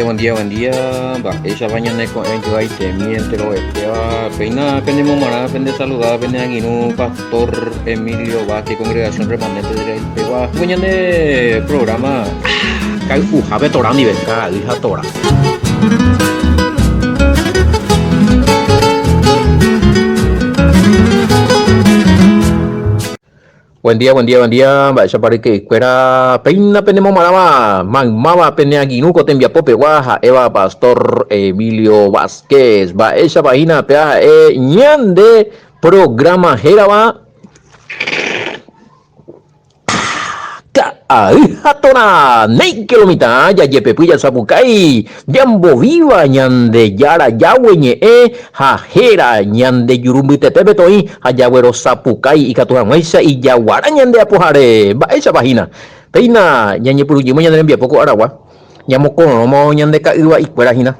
buen día, buen día. Va, esa mañana con yo ahí te miente lo este va. Peina, pende momara, pende saludar, pende aguino, pastor Emilio Vázquez, congregación remanente de Pegua. Mañana programa. Cái phù hợp với tổ đám đi về cả đi hát tổ đám. Buen día, buen día, buen día. Vaya para que fuera peina penemos marama, mama pene aguinu cotembia pope guaja Eva Pastor Emilio Vázquez. Va esa página pea ñande programa Jeraba. Ahí hatora nei kilomita ya yepe puya sapukai jambo viva ñande yara yaweñe hajera ñande yurumbi tetepe toi hayawero sapukai ikatuhanguaisa y yaguara ñande apuhare ba esa página peina ñañe purujimo ñande envía poco aragua ñamokonomo ñande kaiwa ikuera hina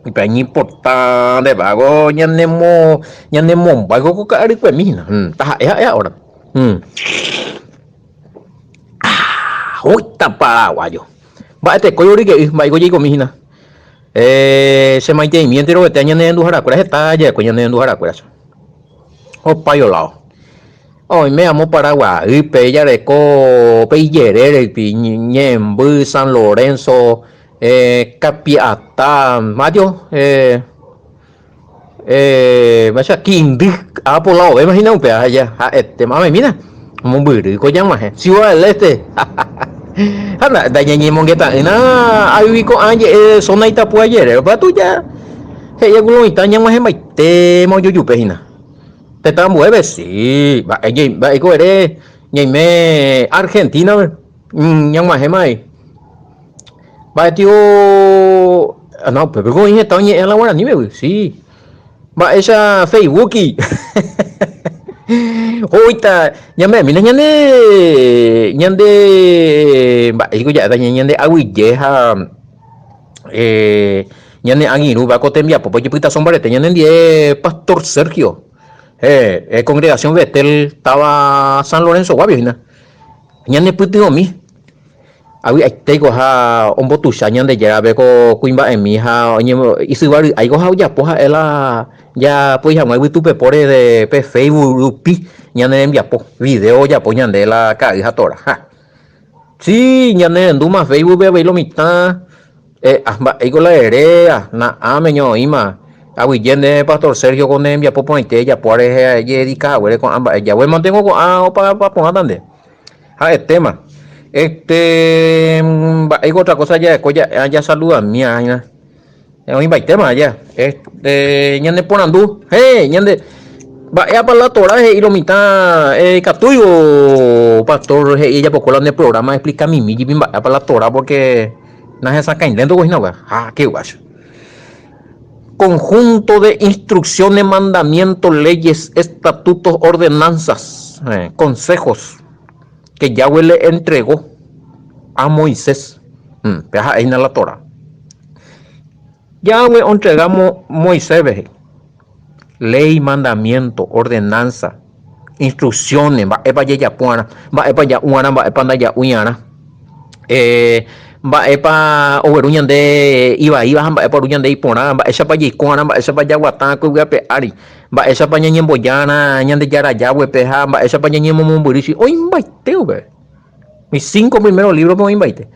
ipañi importante vago ñanemo vago ko kari kuemina taja ea ahora Uy, paraguayo. Va este coyori que va y con mijina. Se maite mientero que te añan en tu jaracuera está ya coñan en tu jaracuera. O payolao. Hoy me amo Paraguay, y pella de co peyere piñem bu San Lorenzo Capiatá, mayo vaya quindi apolao, imagina un pedazo allá, este mame mira. Một bữa rồi có nhắm mà siêu lên thế hắn là đại nhà nhìn mong cái tạng na ai có ai vậy số này ta puai vậy và tôi cha hệ ya cũng ta nhắm mà hết mày tê mau vô chụp về nè tê ta muốn về gì bạn có ở đây nhìn mẹ Argentina nhắm mà hết mày bạn tiêu nó phải có những tao nhẹ là quá là như vậy gì bạn sa Facebook Hoita nyambe mina nyande ba iko ya da nyande awi je ha nyande angi nu ba ko tembia popo pita sombrete nyande Pastor Sergio congregación Betel estaba San Lorenzo guabio hina nyande putio mi awi aitego ha ombotusha nyande ya be ko kuimba emi ha isubaru aigo ha ya poha ela ya pues ya muy YouTube por de Facebook ñane envía po video ya pues ñande la caja tora sí ñane enduma Facebook ve lo mitad amba ego la erea na ameño ima awi yende Pastor Sergio con envía po ponte ya por dedica güey con amba ya voy mantengo con para ponga dónde el tema ego otra cosa ya saluda mía Em bảy tema ya ñande ponandu ñande va ya para la tora ilomita captuyo pastor ella poco en el programa explica mi va para la tora porque no se saca intento pues no qué guacho conjunto de instrucciones mandamientos leyes estatutos ordenanzas consejos que Yahweh le entregó a Moisés ahí en la tora Yahweh entregamos Moisés, ley, mandamiento, ordenanza, instrucciones, va epa ya puana, va epa ya uana, va epa ya uyana, va epa overuñan de iba va epa uñan de ipona, va esa pa yikuana, va esa pa ya guatán que voy pe ari, va esa pa ñan boyana, ñan de yara Yahweh peja, va esa pa ñan mumburisi, hoy invite, mis 5 primeros libros me invite.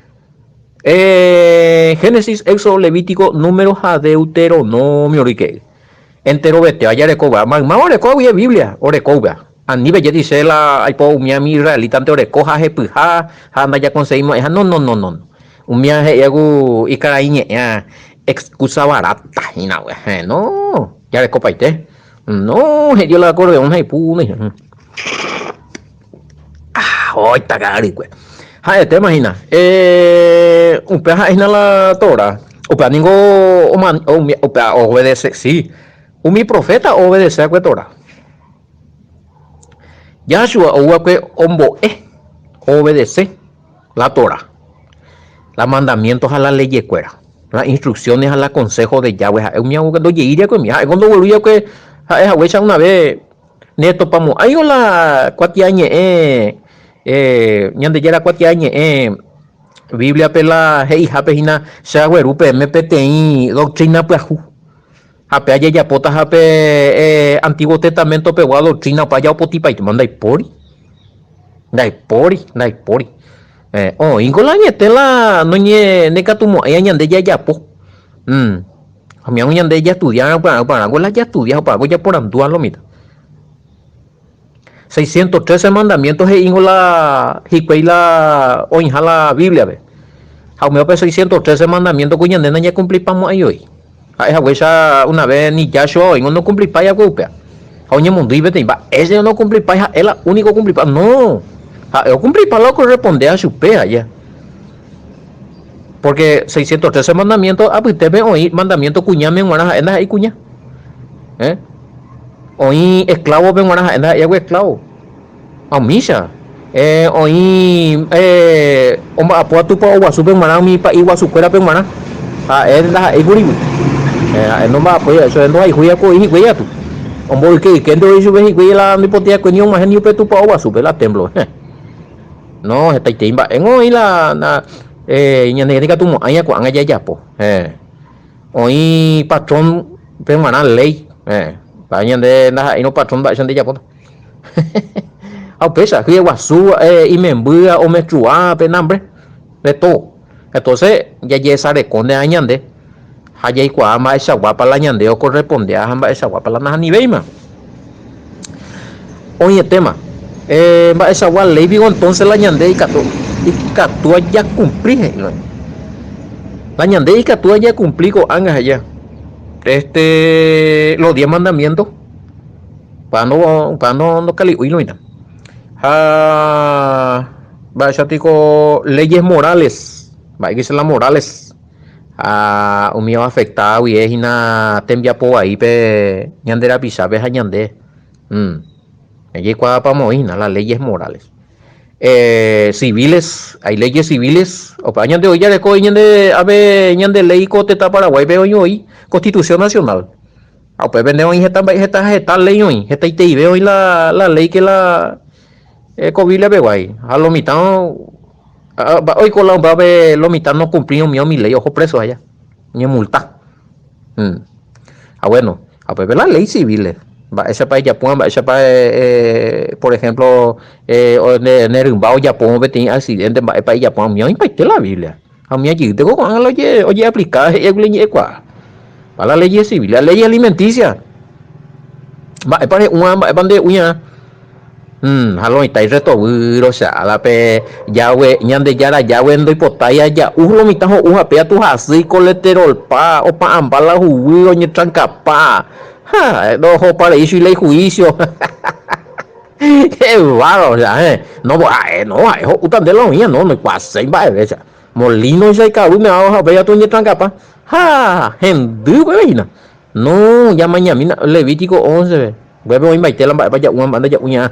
Génesis, Éxodo, Levítico, Números a Deuteronomio, rique. Entero vete, allá de coba, más oreco y Biblia, orecoba. A nivel ya dice la, hay po mi israelita ante orecoja, jepuja, anda ya conseguimos, no. Un viaje yagu y caraíñe, excusa barata, y no, ya de copa y te. No, yo la acordeón, hay pune. Hoy está cari, pues. Te imaginas, un peja es la Torah, upea ningo upea obedece, sí, mi profeta obedece a Torah. Yahshua o que ombo obedece la Torah, los mandamientos a la ley de cuera, las instrucciones a la consejo de Yahweh. Es mi abuelo que iría con mi hija, cuando volvió que es abuela una vez neto pamo, ahí la cuatiañe ñande yera cuatiañe Biblia pela hei hape hina shaguerupe MPTI doctrina peaju. Hape aye yapota hape Antiguo Testamento pegua doctrina pa ya opotipa y manda y pori. Ingola ñetela no ñe nekatumo ella ñande ya yapo. A mí ñande ya estudiar para gola ya estudiar para ya por andúa lo mita. 613 mandamientos e ingola hiqueila o inhala Biblia ve. Jaume 613 mandamientos cuya nena ya cumplí pamo ahí hoy. Esa huesa una vez ni ya yo en no cumplí pa ya golpea. Oye mundo y vete va ese no cumplí pa es la único cumplí pa no. Yo cumplí pa lo corresponde a su pea ya. Porque 613 mandamientos pues te ve hoy mandamiento cuña me guana enda ahí cuña. Hoy esclavo ven guana enda ya esclavo. A misa. Hoy omba apoa tu pa owa super mana mi pa iwa sukwera pe mana. Enda ahí guri. No va pues eso no hay juya ko y juya tu. Ombo que ndo isu ve juya la mi potia ko ni ma ni pe tu pa owa super la templo. No, está timba. En hoy la ñanerica tu mo aya ko anga ya yapo. Hoy patrón pe mana ley. Pa ñande na no patrón ba xande yapo. A pesa que guasú y me embúa o me trua pe nambre de todo. Entonces ya esa reconde a ñande. Haya y cuama esa guapa la ñande o corresponde a jamba esa guapa la na ni veima. Oye tema. Va esa guapa ley vigo entonces la ñande y catu ya cumplí. La ñande y catu ya cumplí con angas allá. Los 10 mandamientos. Para no cali uy no tico leyes morales, va que ser las morales. Un mío afectado y es una tembia po ahí pe ñandera pisabe a ñande. Allí cuadra pa moina las leyes morales. Civiles, hay leyes civiles. O pa ñande hoy ya de coi ñande ave ñande ley cote ta Paraguay veo hoy Constitución Nacional. A pues vende hoy esta ley hoy, esta y veo hoy la ley que la Covile Beguay, a lo mitad hoy con la babe lo mitad no cumplió mi ley, ojo preso allá, ni multa. Bueno, a pues la ley civil, va esa para Japón, va esa para por ejemplo en el Rumbao Japón tiene accidente para Japón, mi impacté la Biblia. A mí allí tengo con oye aplicar para la ley civil, la ley alimenticia. Va para una bande uña. Halo itai reto wiro sa ala pe yawe ñande yara yawe ndo ipotaya ya lo mitajo pe tu hasi colesterol pa o pa ambala huwi o ñetranca pa no ho para eso y ley juicio. Qué bárbaro, o sea, no ho utan de lo mía no pasa y va esa molino ya cabu me ha pe tu ñetranca pa hendu weina no ya mañana Levítico 11 huevo y maitela vaya una banda ya uña.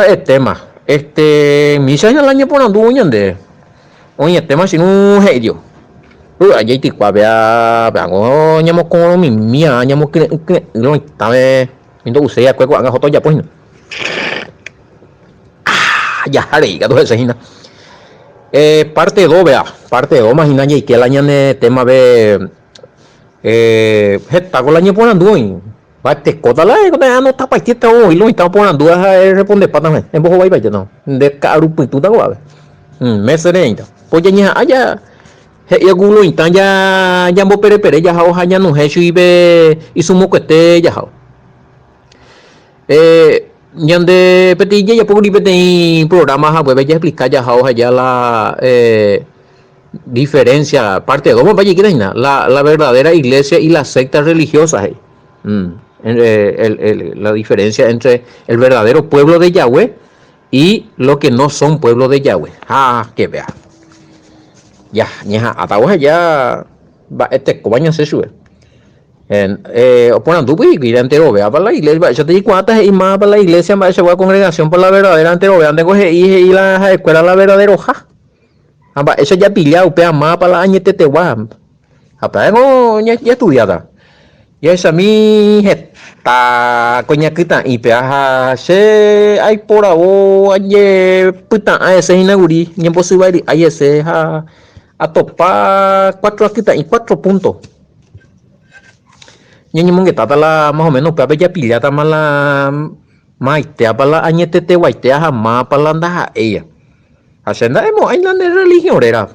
El tema, misa ya el año por andu ñande. Oye, tema sin un hedio. Allí te cuavea, pero ñamo con mi mía, ñamo que no está viendo usted a cueco haga joto ya pues. Ya haré, que todo eso hina. Parte 2, vea, parte 2 imagina y que el año tema ve está con el año por andu. Te cota la no está paitita hoy lo está poniendo a responder para también en bojo vai no de carupo tu da guave me serenta pues ya allá ya gulo intan ya mo pere ya hoja ya no hecho y ve y sumo que ya ñande petilla ya por libete programas a web ya explicar ya hoja ya la diferencia parte de cómo vaya que la verdadera iglesia y las sectas religiosas la diferencia entre el verdadero pueblo de Yahweh y lo que no son pueblo de Yahweh. Que vea. Ya, hasta ahora ya va cobaña se sube. Oponan tu y entero vea para la iglesia, yo te digo cuántas y más para la iglesia, más esa congregación para la verdadera entero vean de coge y la escuela la verdadera hoja. Eso ya pillado, pea más para la añete te guam. Hasta no ya estudiada. Y esa mi ta coña kita y peaja se hay por abo aye puta a ese inaguri ni imposible hay ese a topa cuatro kita y 4 puntos. Ñañi monge tata la más o menos pepe ya pillata mala maitea pala añete te guaitea jamás pala anda ella. Hacienda hemos hay la religión era.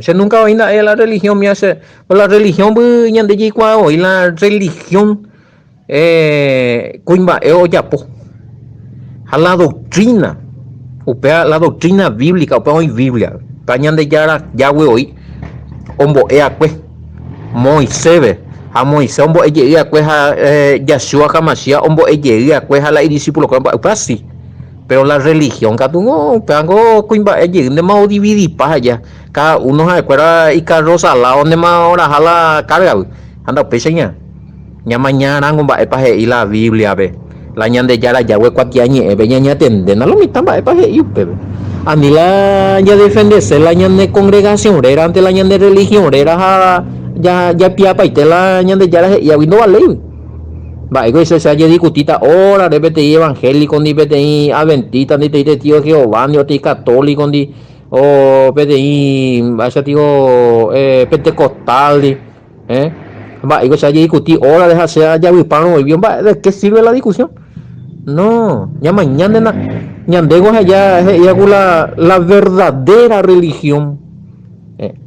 Se nunca vaina la religión me hace la religión ñan de yicua hoy la religión cuimba o yapo. A la doctrina upea la doctrina bíblica upea hoy Biblia. Pañan de yara Yahweh hoy ombo pues Moisés a Moisés ombo ella pues a Yeshua Hamashiach ombo ella pues a la discípulo con así. Pero la religión que tú pegango cuimba de más dividir para allá cada uno se acuerda y cada sala donde más ahora jala carga anda peseña ya mañana un va para y la Biblia ve la ñan de yara ya hue cuatiañe ve ña tenden a lo mitad va para y a mí la ya defenderse la ñan de congregación era ante la ñan de religión era ya pia pa y te la ñan de yara y no vale. Va, ego se haya discutita ahora de PTI evangélico ni PTI adventista ni PTI tío Jehová ni PTI católico ni o PTI vaya tío pentecostal va, ego se haya discutido ahora deja ser ya hispano y bien va, ¿de qué sirve la discusión? No, ya mañana ñandego allá la verdadera religión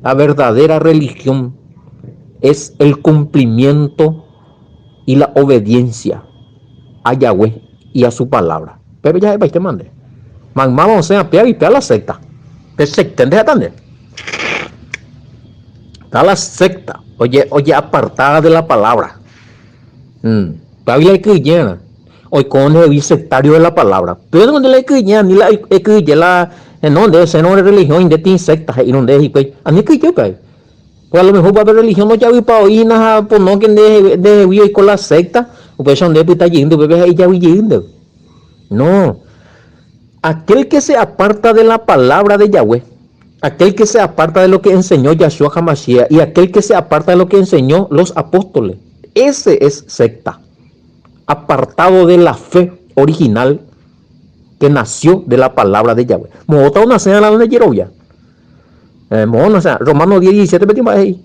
la verdadera religión es el cumplimiento y la obediencia a Yahweh y a su palabra. Pero ya te mande. Vamos a pegar y pegar la secta. ¿Qué secta? ¿Entendés? Está la secta. Oye, apartada de la palabra. Todavía hay que llenar. Hoy con el sectario de la palabra. Pero donde le que llenar, ni la que llenar, no de ese no de religión, de ti secta, y no de y pues, a mí que yo pues. Pues a lo mejor para religión no ya vi para oír nada, pues no que de y con la secta, o pues son de está yendo, bebé ahí ya vi yendo. No. Aquel que se aparta de la palabra de Yahweh, aquel que se aparta de lo que enseñó Yeshua Hamashiach y aquel que se aparta de lo que enseñó los apóstoles, ese es secta. Apartado de la fe original que nació de la palabra de Yahweh. Mota una señal de Jerovia. O sea, Romano 10:17 metimos ahí.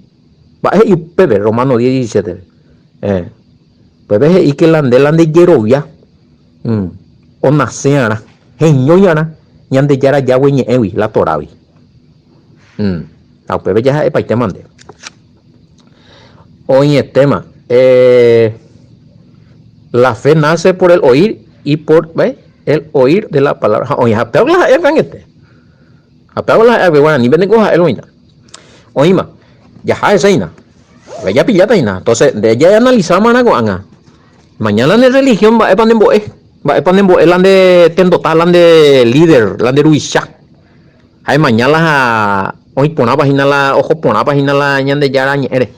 Va ahí pepe Romano 10:17. Pepe y que la de Jerovia. O naceana, geñoyana, ñande yara Yahweh ni ewi la toravi. A pepe ya es para te mande. Hoy el tema la fe nace por el oír y por el oír de la palabra. Oye, pero la apego la bueno ni venden cosas el oína oíma ya esa ina ya pillata ina entonces de ella analizamos algo anga mañana en religión va para nembo el de tendotal de líder de ruisha hay mañana hoy pona página la ojo pona página la ñan de yara ñere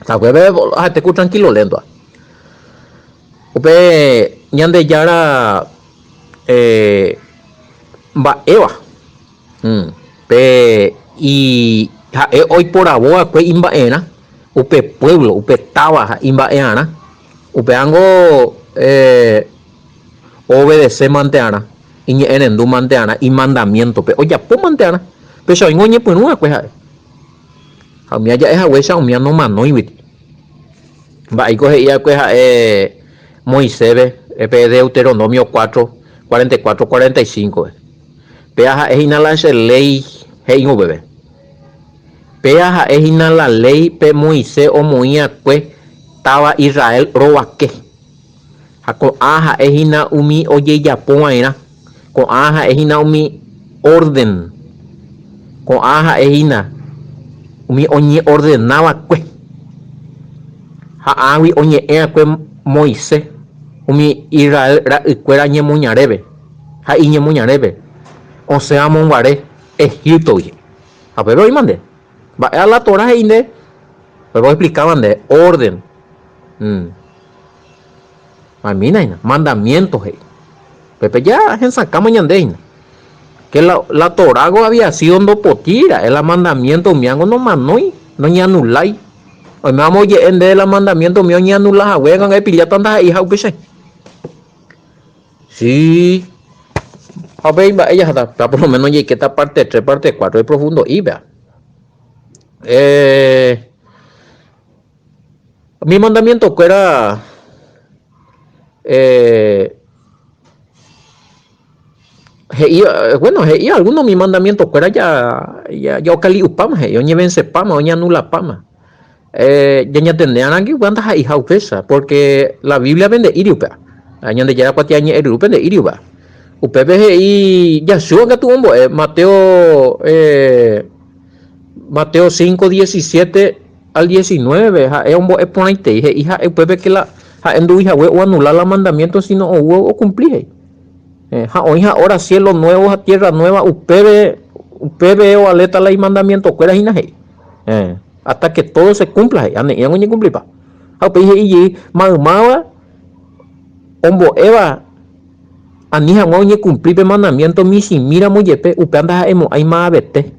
sabe te escucho tranquilo lento upe ñan de yara va Eva y hoy por aboa pues imbaena upe pueblo upe taba imbaena upe ango obedecer manteana y en du manteana y mandamiento pe oye po manteana pero soy ngoñe pues no pues a mí ya es agüesa o mí no mano y va y coge ya pues Moisés Deuteronomio 4:44-45 peaja es inala ese ley heino bebé peaja es inala ley pe Moisés o moía pues estaba Israel robaque con aja es ina umi oye ya poaina con aja es ina umi orden con aja es ina umi oñe ordenaba pues ha awi oñe pues Moisés umi Israel ra cuera ñe muñarebe ha iñe muñarebe o sea monguare Egipto a pero y mande va a la Torah inde pero explicaban de orden Amina, mandamientos Pepe ya en sacamos ñandeina que la Torah había sido no potira el mandamiento miango no manoi no ñanulai hoy me vamos a de la mandamiento mío ni anular a huegan hay pilla tantas hijas upese sí a ver ella está por lo menos ya que esta parte 3 parte 4 es profundo y vea mi mandamiento que era bueno algunos mi mandamiento que era ya cali upama yo ni vence pama o ni anula pama ya tendrían aquí cuántas hijas upesa porque la Biblia vende iriupa año de ya cuatro años iriupa de iriupa UPBG y ya suba tu hombo Mateo 5, 17 al 19 es un es ponente hija UPB que la en hija o anular los mandamientos sino o cumplir hoy ahora cielos nuevos a tierra nueva UPB o aleta la mandamiento que era hasta que todo se cumpla ya no hay cumplir pa y magmaba hombo eva anija ngoñe cumplir mandamiento mi si mira muy yepe upanda emo hay más vete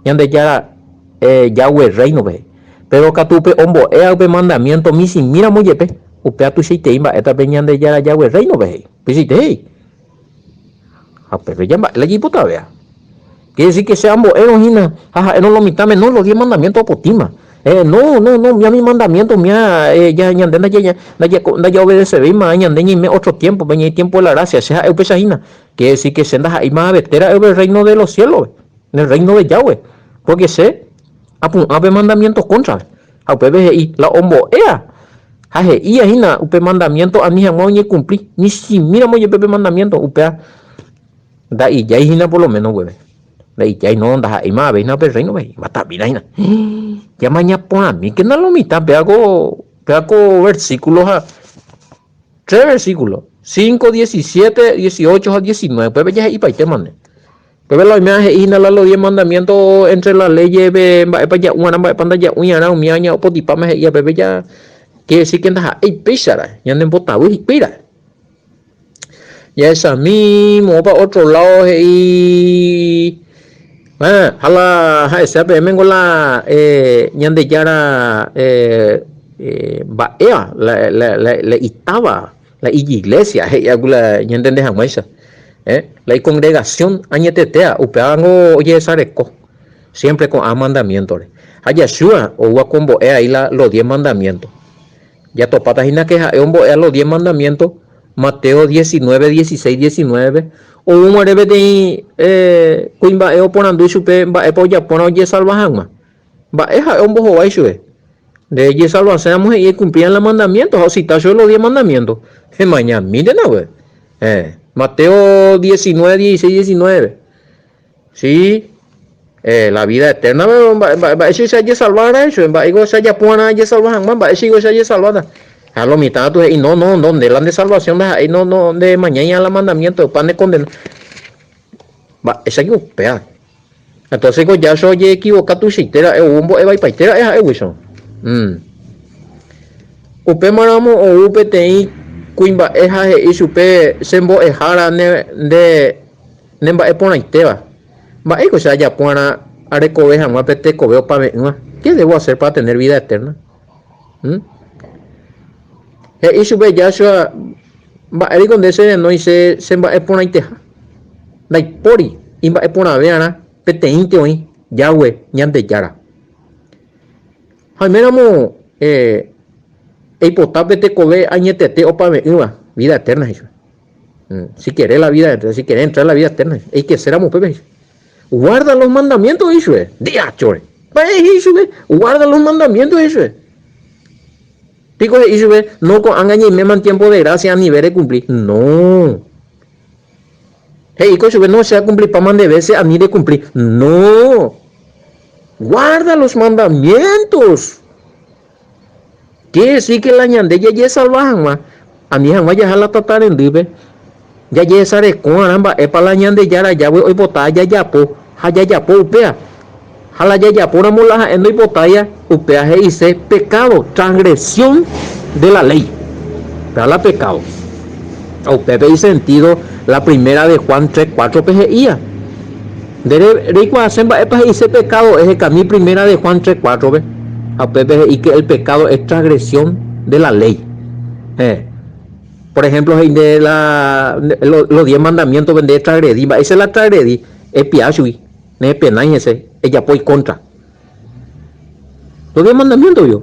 yande ya Yahweh reino ve pero catupe hombo pe mandamiento mi si mira muy yepe upea tu si te imba eta peñande ya Yahweh reino ve pisite pero ya la jipota vea quiere decir que sea ambos hina no lo mitad no los 10 mandamientos potima no, ya mi mandamiento, ya obedece bien, ya otro tiempo, el tiempo de la gracia, sea el pesajina, quiere decir que sendas ahí más vetera el reino de los cielos, en el reino de Yahweh, porque se apunta mandamientos contra, a y la hombo y ahina, upe mandamiento, a ni jamás ni cumplir, ni si mira muy pepe mandamiento, upea, da y ya hina por lo menos, güey. Y ya no anda y más veina per reino ve mata vinaina ya mañana pon a mí que no lo mitad peago versículos 3 versículos 5 17 18 a 19 pues ya y para te mande pero la imagen y nada los 10 mandamientos entre las leyes para ya una para ya una mi año o potipa me ya bebé ya que sí que anda y pisara ya no bota y pira ya esa mismo para otro lado y hala sabe mengo la ñande yara baea la estaba la iglesia la ñande de jamaisa la congregación añetetea upeango oye sareco siempre con mandamientos Yeshua o wa combo ahí los 10 mandamientos ya topata hina que los 10 mandamientos Mateo 19 16 19 o un muere de cuimba oponando y supe va polla pono ye salvajan ma va un bojo va de ye salvación y cumplían los mandamientos o citar yo los 10 mandamientos mañana miren Mateo 19 16 19 sí la vida eterna va eso se haya salvada eso va ego se haya pona ye salvajan ma va eso se haya salvada a lo mitad tú y no de la de salvación no de mañana la mandamiento de pan de condena va esa que upea entonces ya soy equivocado tu sitera umbo eva y paitera eso upe maramo o upe tei cuimba y supe sembo ejara de nemba eponaiteva va ego se haya pona arecoveja más pete coveo para ¿qué debo hacer para tener vida eterna? Y sube ya va a ir con ese no hice se va a poner teja la pori y va a poner veana peteinte hoy Yahweh ñande yara Jaiméramo hipotape te cove añetete o para vida eterna si quieres la vida si quieres entrar a la vida eterna hay que ser amo pepe guarda los mandamientos eso día chore guarda los mandamientos eso Pico de Israel, no con engañe me man tiempo de gracia a nivel de cumplir. No. Hey, no se va a cumplir para man de veces a ni de cumplir. No. Guarda los mandamientos. Quiere decir que la ñande ya salvajan más. A ni jamás ya la tratar en libre. Ya sare con aramba es para la ñande ya voy hoy botar ya po upea. Jala ya por amor la en botalla upea dice pecado transgresión de la ley la pecado usted ve sentido la primera de Juan 3:4 PGIA de rico hacen dice pecado es el camino primera de Juan 3:4 ve a Pepe y que el pecado es transgresión de la ley. Por ejemplo, de los 10 mandamientos de transgredir, esa es la transgredir, es piasui, no es penal ese, ella puede contra. Los 10 mandamientos yo.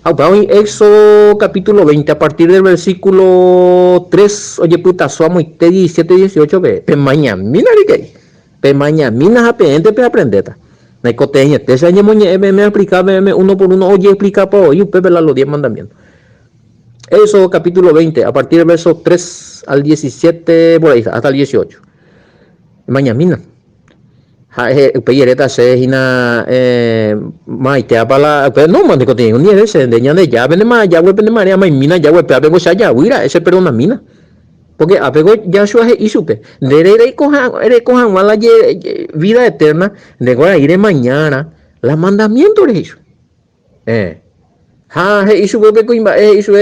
En Éxodo capítulo 20, a partir del versículo 3, oye puta, somos 17, 18, pe mañana, mira que pe mañana, mina apende pe aprendeta. Me coteña, te se me explica uno por uno, oye explica para hoy, pepe los 10 mandamientos. Éxodo capítulo 20, a partir del verso 3 al 17, por ahí, hasta el 18. Mañana, mina. Peyereta se hina maite apala no mande ko tiene ni ese de ñande ya vende más ya we pende maria mai mina ya we pego sa ya wira ese pero una mina porque apego ya su es isupe de cojan mala vida eterna de ahora iré mañana la mandamiento de eso isu bebe ko imba isu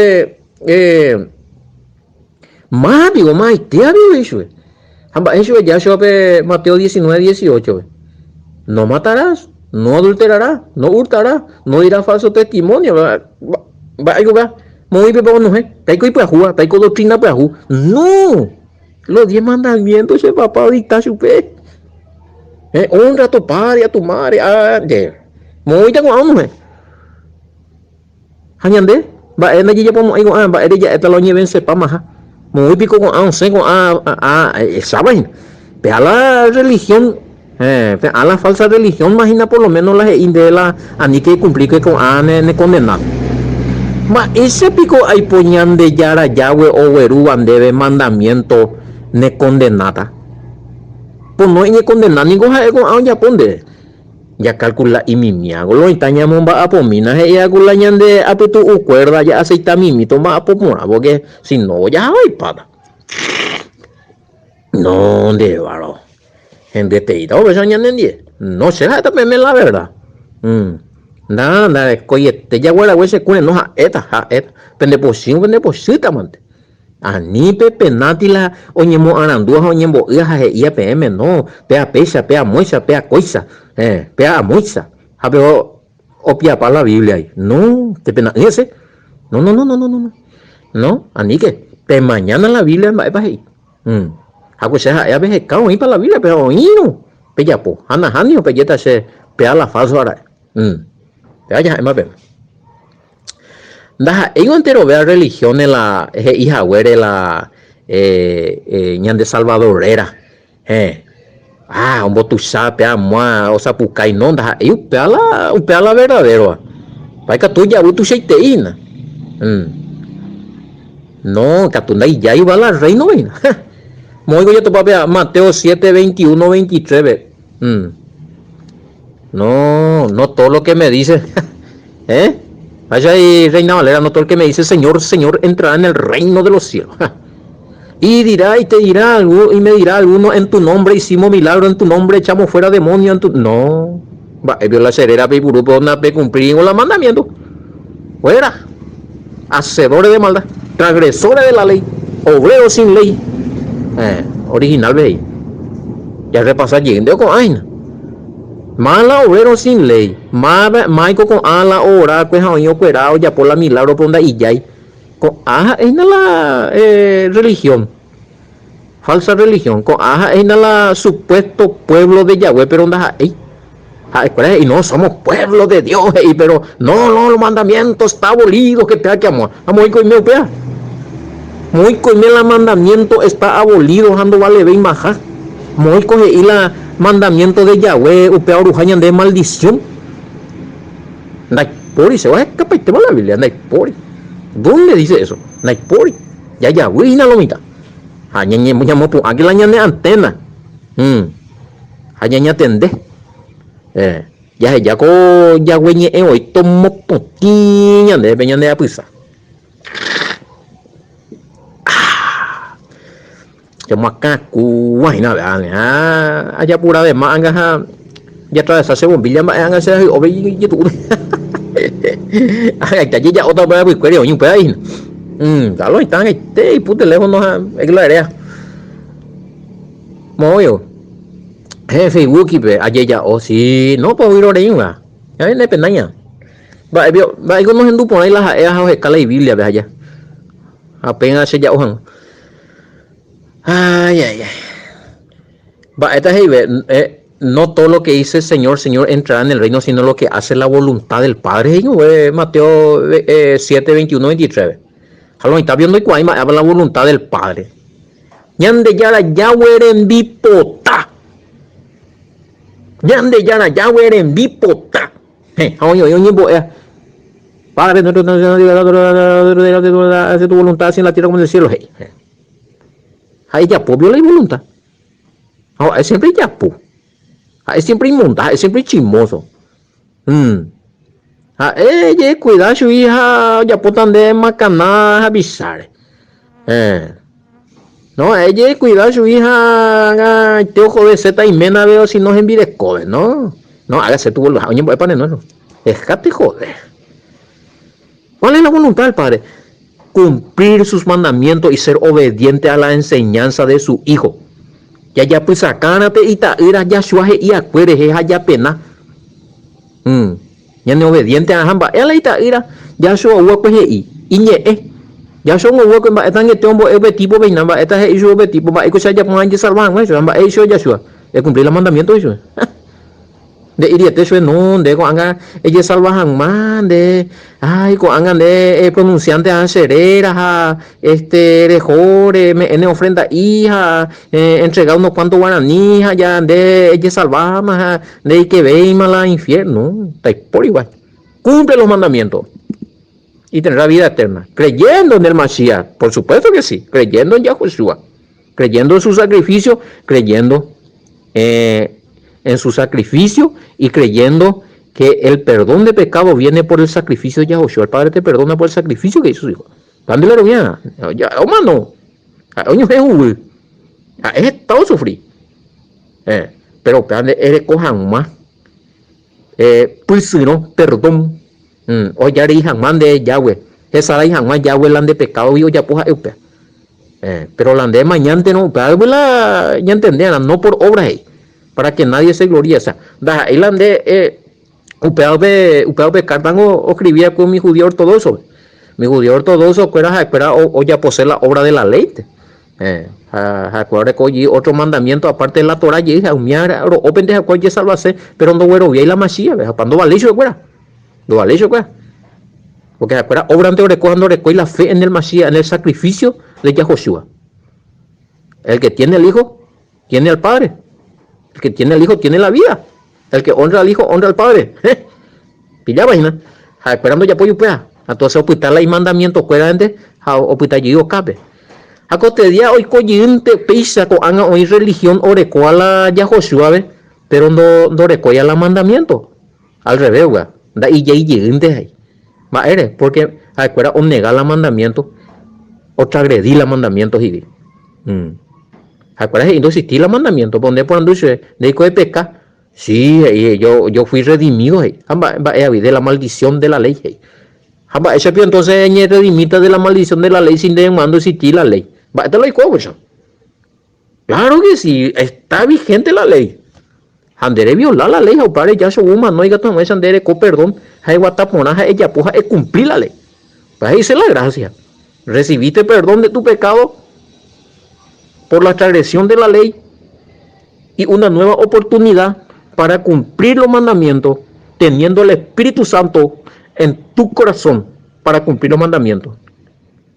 más digo más te había eso eso ya sobre Mateo 19, 18. No matarás, no adulterarás, no hurtarás, no dirás falso testimonio. Muy bien, no es. Taiko para jugar, taiko doctrina para jugar. No, los 10 mandamientos ese papá dicta su fe. Honra a tu padre, a tu madre. Muy bien, no es. Hañande, va en allí ya podemos ir va ella esta lo lleven sepa más. Muy pico con ¿saben? Pero a la religión, a la falsa religión, imagina por lo menos la de la ni que cumplir con ne condenar. Ma ese pico hay poñan de yara yahweh o weruban debe mandamiento ne condenata. Pues no hay ni condenar ni coja con ya ponde. Ya calcula y mimiago lo itañamos va a pomina ella calcula ñande a tu cuerda ya aceita mimito va a pomora porque si no ya hay para no de varo en deteído pues ñande no se da también la verdad nada coye te ya huela ese cune no esta pende posita mante ani pepe natila oñemo arandúa oñemo hija y pm no pea pesa pea muesa pea coisa pea muesa pero opia para la Biblia ahí no te pena ese no ani que pe mañana la Biblia va ahí hago sea ya ves cao ahí para la Biblia pero no pe ya po ana hani o pe yeta se pea la falso ahora pea ya más pena da ellos entero vea religión en la hija güere la ñande salvadorera un botusa pea mua o sea pucay no da ellos pea la verdadero para que tú ya tú seiteína no que tú ya iba la reino muy yo te papá Mateo 7, 21, 23 no todo lo que me dice vaya y Reina Valera, no todo el que me dice Señor, Señor, entrará en el reino de los cielos. Y dirá y te dirá algo y me dirá alguno en tu nombre hicimos milagro, en tu nombre echamos fuera demonios, en tu no. Va, vio la cerera piburu por una cumplir con los mandamientos. Fuera. Hacedores de maldad, transgresores de la ley, obreros sin ley. Original ve ahí. Ya repasa yendo con aina. Mala obrero sin ley, maico con ala ora pues haño cuerao ya por la milagro por donde iyay con es la religión falsa religión con es la supuesto pueblo de Yahweh pero onda y no somos pueblo de Dios pero no los mandamientos está abolido que te ha que amor muy con mi pea muy con el mandamiento está abolido ando vale bien maja muy coge y la mandamiento de Yahweh upea orujañan de maldición nai pori se va a escapar la Biblia nai pori ¿dónde dice eso? nai pori ya Yahweh ina lomita hañañe llamo pu aquí la ñane antena hañaña tende ya ko Yahweh ñe hoy tomo poquiña de peña de apisa como acá Cuba y nada allá pura de manga ya atravesarse bombilla más hagan ese o ve y tú allá ya otra vez pues un pedazo claro están y puto teléfono es la área moyo Facebook y allá ya o si no puedo ir ahora ya viene pendaña Va a nos endupon ahí las eas o escala y Biblia, ve allá. Apenas se ya ojan. Ay, ay, ay. Va, esta es no todo lo que dice el Señor entrará en el reino, sino lo que hace la voluntad del Padre. Mateo 7, 21, 23. Jalón, está viendo y cuál habla la voluntad del Padre. Ñande yara yaweren bipota. Ñande yara yaweren bipota. Padre, hace tu voluntad así en la tierra como en el cielo. Ahí ya viola y voluntad. Es siempre ya es siempre inmunda, es siempre chismoso. Cuidado su hija, ya putan de macaná avisar. No, cuidado su hija, te ojo de zeta y mena veo si no es envide cobre, no. No, hágase tu voluntad, oye, para no. Déjate joder. ¿Cuál es la voluntad del Padre? Cumplir sus mandamientos y ser obediente a la enseñanza de su Hijo. Ya pues sacánate y ta ira ya suaje y acuere ya pena. Ya no obediente a jamba. Ela y ta ira ya su agua pues y ñe. Ya son agua que están en tombo tipo beinamba esta es su tipo va escuchar ya pongan ya salvan eso amba eso ya su es cumplir los mandamientos eso. De iría te suena no de con anga ella salvajan man de ay con anga de pronunciante a serera rejore me ofrenda hija entregar unos cuantos guaraní ya de ella salvajan de que ve mala infierno está por igual cumple los mandamientos y tendrá vida eterna creyendo en el Mashiach, por supuesto que sí, creyendo en Yahushua, creyendo en su sacrificio, creyendo en su sacrificio y creyendo que el perdón de pecado viene por el sacrificio de Yahushua. El Padre te perdona por el sacrificio que hizo su Hijo. Dándole lo bien. Ya, humano. Es estado sufrir. Pero eres cojan más. Pues no, perdón. Hoy ya eres man de Yahweh. Esa hija más Yahweh la de pecado y ya puja eupe. Pero la de mañana no, ya entendían, no por obras para que nadie se gloríe. O sea, da el ande upeo pecar o escribía con mi judío ortodoxo. Mi judío ortodoxo que era o ya posee la obra de la ley. Acuérdate que hoy otro mandamiento aparte de la Torah y hija umiar o pendeja cual ya salvase, pero no güero y la masía, cuando vale eso fuera. Lo vale eso fuera. Porque acuérdate obra ante cuando recoge la fe en el Mashiach, en el sacrificio de Yahushua. El que tiene el Hijo tiene al Padre. El que tiene al Hijo tiene la vida. El que honra al Hijo honra al Padre. Pilla vaina. Esperando ya pollo pea. Entonces hospital hay mandamiento cuerante a hospital yo cabe. A cotidia hoy coyente pisa con anga hoy religión orecuala Yahushua, pero no recoya la mandamiento. Al revés, da y ya yente ahí. Va eres porque acuerda o negar la mandamiento o transgredir la mandamiento y acuerdas y no existir la mandamiento donde por anduce de que peca sí yo fui redimido de la maldición de la ley ese entonces es redimita de la maldición de la ley sin de mando existir la ley va te lo digo claro que sí está vigente la ley Andere violar la ley, o padre ya se uma, no hay gato más andere con perdón, hay guataponaja, ella puja es cumplir la ley. Pues ahí se la gracia. Recibiste perdón de tu pecado por la transgresión de la ley y una nueva oportunidad para cumplir los mandamientos, teniendo el Espíritu Santo en tu corazón para cumplir los mandamientos.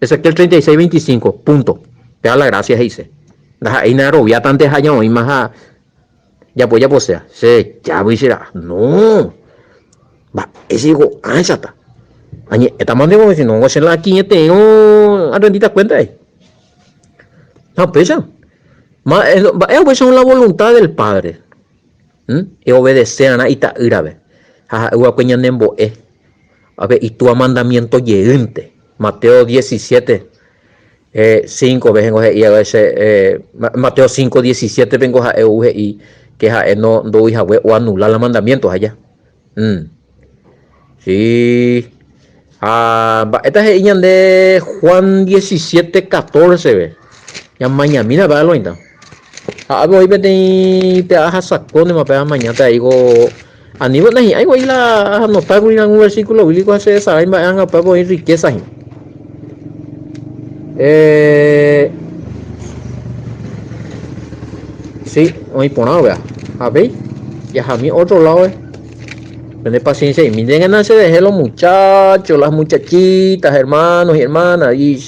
Ezequiel 36, 25, punto. Te da la gracia, dice. Ahí no robia tantos años y más ya pues sea, ya voy a decir, no, va, ese digo, chata, esta mande como si no voy a hacer la aquí, tengo a rendita cuenta ahí, no, pesa, es la voluntad del Padre, y obedecer a ita irabe, y tu mandamiento llegante, Mateo 17, 5, vengo y a veces, Mateo 5, 17, vengo a y que no doy o anular los mandamientos allá. Sí. Esta es ella de Juan 17, 14, ve. Ya mañana, mira, va lo inta. Hoy te hagas sacón de mapea mañana te digo A nivel de ahí voy a anotar en algún versículo bíblico hace esa vaina van a poder riquezas. Sí, hoy por ahora, vea. A ver, ya a mí otro lado, tener paciencia y miren ganarse de los muchachos, las muchachitas, hermanos y hermanas, y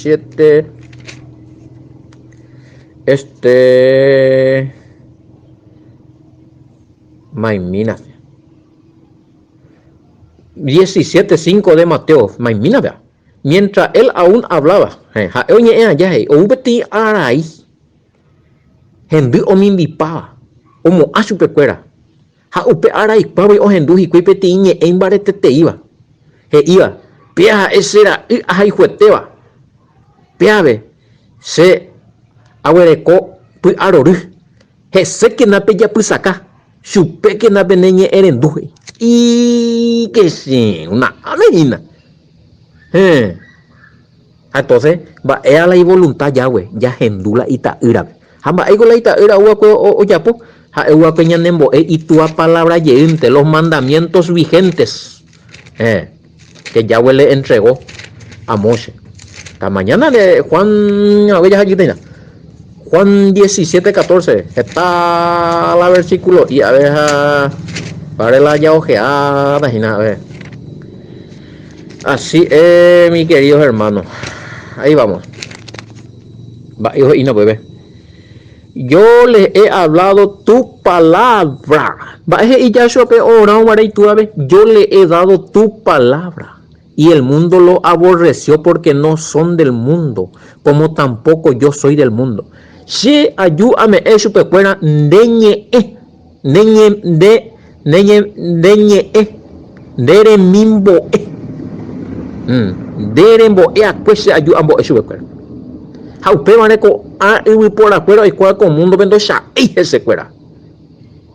Maimina. 17:5 de Mateo, Maimina, vea. Mientras él aún hablaba, hendu omimbipa, omo achupecuera. Ha upe arai pawe o hendu hikuipeti iñe embaretete iba. He iba, piaja esera y ahai jueteba. Piave, se aguereco pu aroru. He se que nape ya pusaka. Chupe que nape neñe erenduje. Y que sí, una amenina. Entonces, va a la voluntad ya, güey, ya hendula ita ira. Hamba ego la ita ira o yapo, ha ewa peña nembo y tu palabra yente los mandamientos vigentes. Que Yahweh le entregó a Moshe. Esta mañana de Juan, a ver, aquí tenía. Juan 17:14. Está la versículo y a ver, para la ya ojeada y nada, a ver. Así es, mis queridos hermanos. Ahí vamos. Va, y no, bebé. Yo les he hablado tu palabra. Yo le he dado tu palabra. Y el mundo lo aborreció porque no son del mundo, como tampoco yo soy del mundo. Si ayúdame eso pecuera neñe dere mimbo derembo acuese ayudambo eso pecuera. Jaupe maneco a y por acuerdo y cual con mundo vendo ya ese cuera.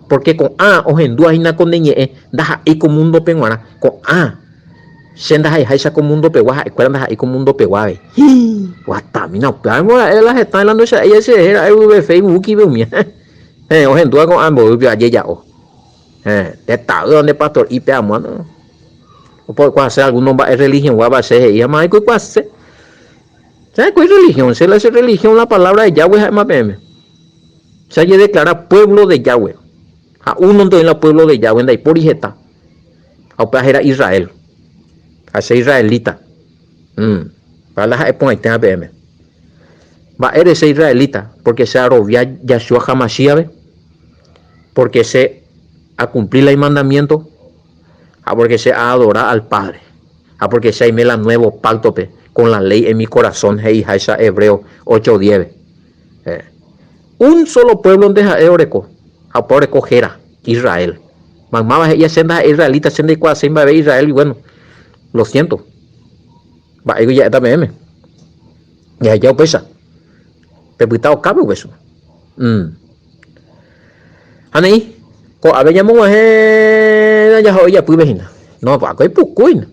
Porque con a o en duas ina con neñe da y con mundo penguana con a senda hay haisa con mundo peguaja escuela da y con mundo peguave. Guatamina, pero las están hablando ya ella se era el Facebook y veo mía. O en duas con ambos vio ayer ya o. De tal donde pastor y peamos no. O puede hacer alguno va religión va a ser y más que pase. ¿Sabes qué es religión? Se le hace religión la palabra de Yahweh a PM. Se le declara pueblo de Yahweh. A uno en el pueblo de Yahweh, de por hijeta. A operar era Israel. A ser israelita. Para la época de PM. Va a eres israelita porque se arrobia Yahshua Hamashiach. Porque se a cumplir el mandamiento. A porque se a adorar al Padre. A porque se me la nuevo pacto con la ley en mi corazón, Heijaisa Hebreo 8:10. Un solo pueblo en Oreco, a Oreco Jera, Israel. Mamá ella senda israelita, senda igual, senda de Israel, y bueno, lo siento. Va, ego ya también. Ya ya pesa. Pepitao cabe eso. Ani, ko abe llamó ya hoya pu vejina. No, pa ko ipukuina.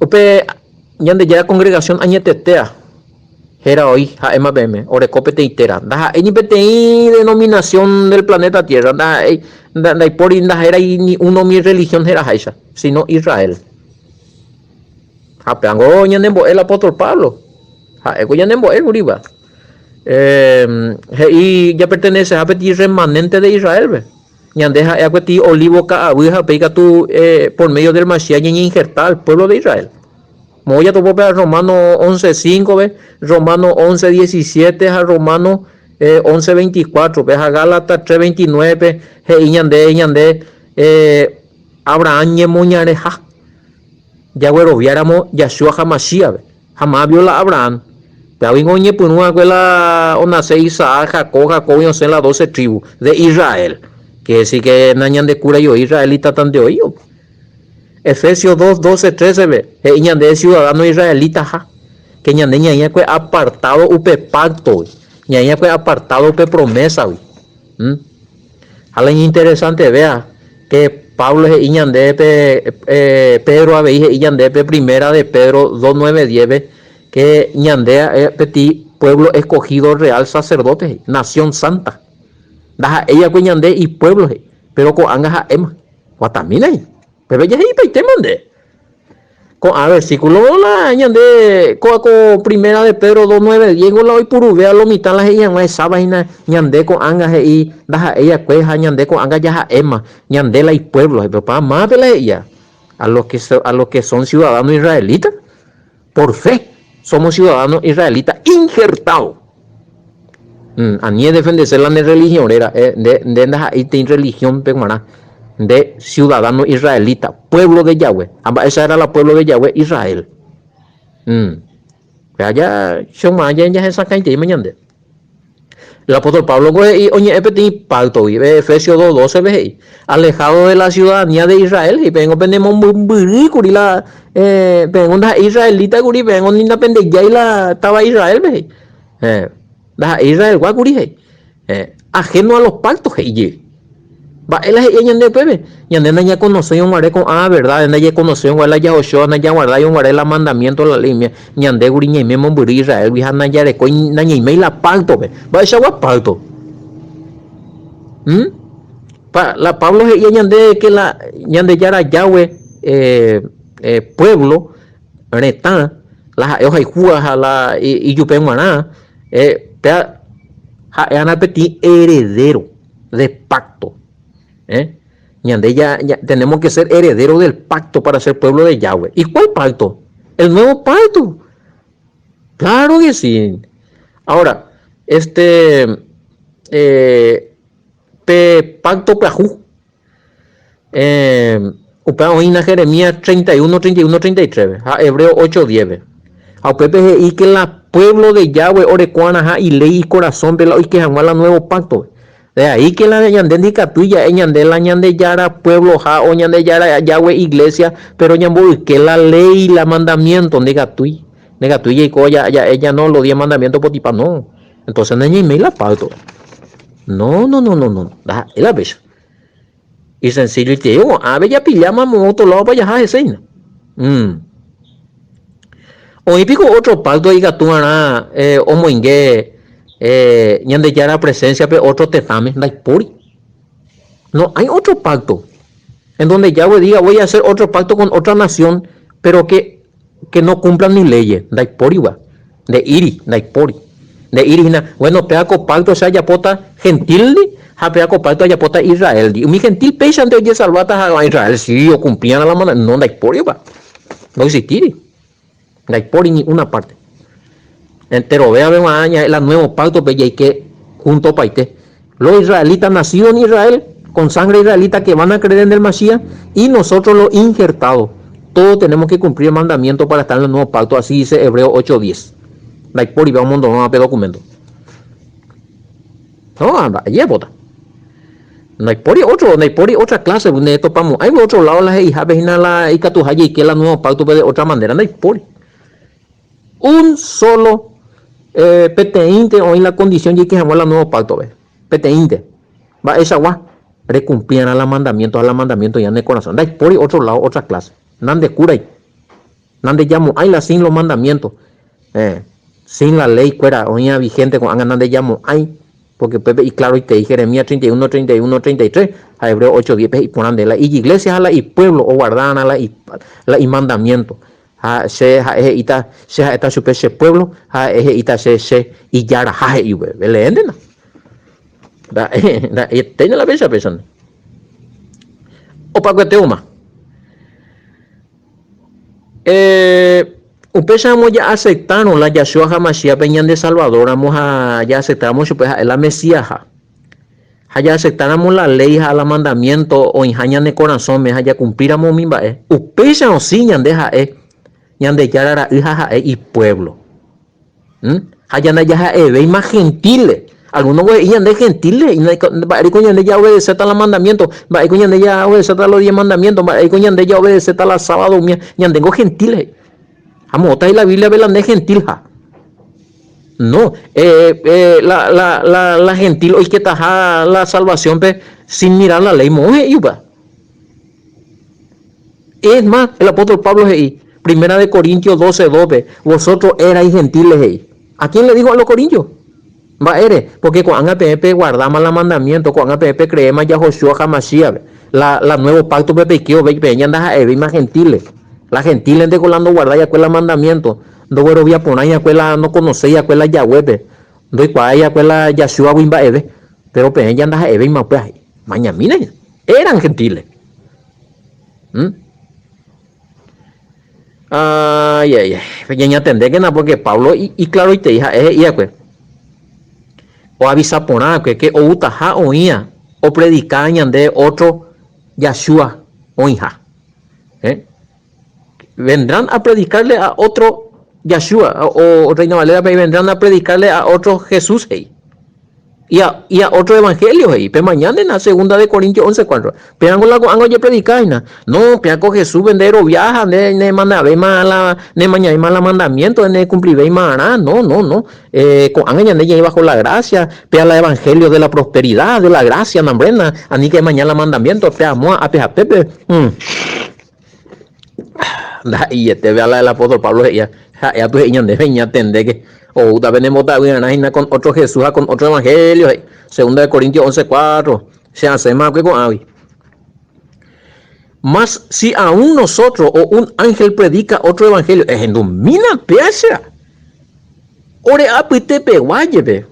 Upe yande ya congregación añetetea era hoy a MBM orecopete itera da pete denominación del planeta Tierra da por inda era ni uno mi religión era esa sino Israel a peango ñandembo el apóstol Pablo a ego ñandembo el uriba y ya pertenece a petit remanente de Israel ve ñandeja equiti olivo ka abuja pega tu por medio del Mashiach y injertar al pueblo de Israel. Moya tu propia Romano 11:5 ve, Romano 11:17 a Romano 11:24 ve, a Gálatas 3:29 he ñande Abraham ñemoñareja. Ya güero viáramos Yahshua Hamashiach ve. Jamás viola Abraham. Pero vengo ñe punua la ona se Isaac, Jacob y en las 12 tribus de Israel. Que sí que nañan de cura yo israelita tan de hoy. Efesios 2:12-13 ve. Ñan de ciudadano israelita ja. Que ñan de ñaña que apartado upe pacto. Ñaña que apartado upe promesa. Algo interesante vea que Pablo es ñan de Pedro ave ñan de primera de Pedro 2:9-10 ve. Que ñan de petit pueblo escogido real sacerdote, nación santa. daja ella cuñande y pueblo pero con anga ema guatamina pero ya ahí peitemande con a versículo la ñande con primera de Pedro 2:9 Diego la hoy puruvea lo mitad la ella no esa vaina ñande con anga y daja ella cueja ñande con anga ya ema ñande la y pueblo pero para más de ella a los que son ciudadanos israelitas por fe somos ciudadanos israelitas injertados. A mí defenderse la religión era de religión de ciudadano israelita, pueblo de Yahweh. Esa era la pueblo de Yahweh, Israel. Ya se saca y mañana. El apóstol Pablo y oye pacto y Efesios 2:12 ve alejado de la ciudadanía de Israel y vengo pendemos la vengo una israelita guri vengo ni pendeja y la estaba Israel ve Israel guacuri ajeno a los pactos va él es de bebé y ya conoció un con verdad ya conoció un ya ocho ya guardar un la mandamiento la línea ñande guri ñe memo buri Israel vi hana ya de coin na ñe la pacto va esa va pacto la Pablo y ñande que la ñande ya era Yahweh pueblo reta la hoja y juega la y yo penguana ana petit heredero de pacto ñande ya tenemos que ser herederos del pacto para ser pueblo de Yahweh. ¿Y cuál pacto? El nuevo pacto. Claro que sí. Ahora, pacto plajú. Oína Jeremías 31:33. Hebreo 8:10. A Pepe y que la pueblo de Yahweh orecuana y ley y corazón de la y que jamás la nuevo pacto. De ahí que la ñande indica tuya, ñande la ñande yara pueblo ja o ñande yara Yahweh iglesia, pero ñambu que la ley y la mandamiento nega tuya y coya ya ella no los 10 mandamientos por tipa no. Entonces no ñime la pacto. No. Da la vez. Y sencillo te digo, a ver ya pillamos otro lado para allá ese. Hoy pico otro pacto y gatuana o moingue ñande ya la presencia pero otro tetame no hay otro pacto en donde Yahweh diga voy a hacer otro pacto con otra nación pero que no cumplan ni leyes de iri bueno peaco pacto sea yapota gentil peaco pacto yapota Israel mi gentil pecha de oye salvata a Israel si o cumplían a la mano no no existir ni una parte. Entero vea el nuevo pacto y que junto paite los israelitas nacidos en Israel con sangre israelita que van a creer en el Mashiach y nosotros los injertados todos tenemos que cumplir el mandamiento para estar en el nuevo pacto, así dice Hebreo 8:10. Por y vamos a ver documento no anda allí bota no hay por otra clase donde topamos hay otro lado las hijas vecina la y catujayi que la nuevo pacto de otra manera no hay por un solo peteinte hoy la condición y que jamás la nuevo pacto peteinte va esa gua recumplían a la mandamiento ya en el corazón hay por otro lado otra clase nan de cura nan de llamo hay la sin los mandamientos sin la ley fuera hoy vigente con nan de llamo hay porque Pepe y claro y te dije Jeremías 31:33 a Hebreo 8:10 y ponen de la y iglesia a la y pueblo o guardan a la y mandamiento se esta super se pueblo ita se y yara y le entienden tiene la bella persona o para que te uma empezamos ya aceptaron la Yahshua HaMashiach peñan de Salvador ya aceptamos pues la Mesías ya aceptáramos la ley a la mandamiento o enjañan de corazón me ya cumpliramos mi upesa o siñan deja ñande yara hija y pueblo allá ya ve más gentiles algunos güeyes de gentiles y ñande ya obedece a los mandamientos ñande ya obedece a los 10 mandamientos ñande ya obedece a la sábado ñande tengo gentiles vamos otra y la Biblia ve la de gentil no la gentil hoy que taja la salvación sin mirar la ley moje es más el apóstol Pablo Primera de Corintios 12:2 vosotros erais gentiles ¿a quién le dijo a los corintios? Va ere, porque cuando pepe guardamos la mandamiento, cuando pepe creemos ya Joshua Hamashiach, la nuevo pacto pepe que ve anda a más gentiles. La gentiles de colando guardar ya cuela mandamiento. No voy a poner ya cuela no conocer ya cuela Yahweh. No hay ya cuela Yahshua wimba eve. Pero pe ella anda a eve más pues mañana miren, eran gentiles. Ay, ay, ay. Pequeña entender que nada, porque Pablo y claro y te hija pues. O avisa por nada que o utaja oía o predicañan de otro Yahshua o hija. Vendrán a predicarle a otro Yahshua o Reina Valera y vendrán a predicarle a otro Jesús y a otro evangelio pero mañana en la segunda de Corintios 11:4 pero ango ya predicaina no peaco Jesús vendero viaja ne mandabe mala ne mañana mala mandamiento ne cumplir mana no con anga ya bajo la gracia pea la evangelio de la prosperidad de la gracia nambrena ani que mañana mandamiento pea moa a pea pepe y este vea la del apóstol Pablo ya pues ella debe entender que o venimos con otro Jesús con otro evangelio segunda de Corintios 11:4 se hace más que con Avi. Más si aún nosotros o un ángel predica otro evangelio es en domina peacha ore apite peguaye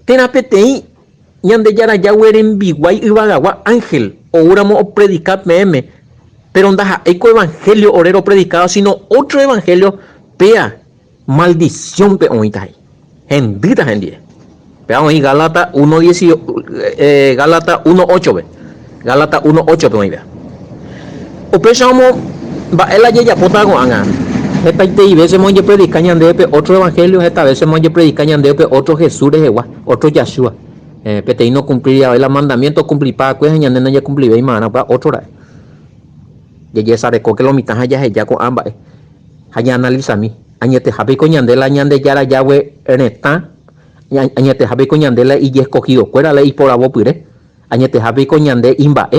tena petei ñande yara yawer en biguay y bagagua ángel o uramo o predicar meme pero onda eco evangelio orero predicado sino otro evangelio pea maldición pe oita en vida gente veamos ahí Gálatas 1:18 Gálatas 1:8 Gálatas 1:8 pe oita o pensamos va el ya potago anga esta y veces monje predicañan de otro evangelio esta vez monje predicañan de otro Jesús de Jehová otro Yahshua pete no cumpliría el mandamiento cumplir para pues ñande ya cumplir y mana para otro ra ya sabe que lo mitad ya con ambas allá analiza mí añete jabe coñandela ñande yara Yahweh eneta añete jabe coñandela y escogido fuera ley por abo pire añete jabe coñande imba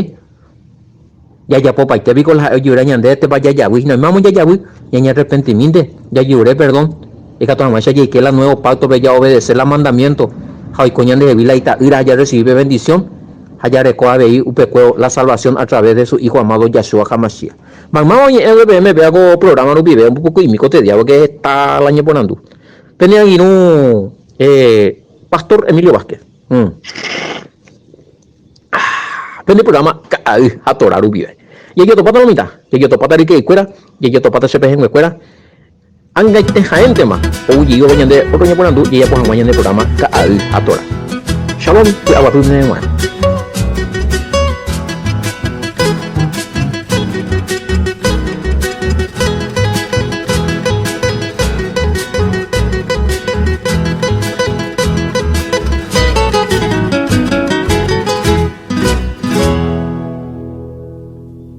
ya popa y te vi con la llora ñande te vaya Yahweh no mamo ya Yahweh ya arrepentimiento ya lloré perdón y que toda macha y que la nuevo pacto ya obedecer la mandamiento hay coñande de vila y ta ira ya recibe bendición allá recoa veí la salvación a través de su hijo amado Yahshua Hamashiach. Mamá oye LBM ve hago programa no vive un poco y mi cote diablo que está el año ponando. Tenía aquí un Pastor Emilio Vázquez. Tenía programa a torar vive. Y yo topata la mitad, y yo topata rique y cuera, y yo topata se pejen cuera. Anga te gente más. Oye yo vayan de otro año ponando y ya pues mañana el programa a torar. Shalom, agua tu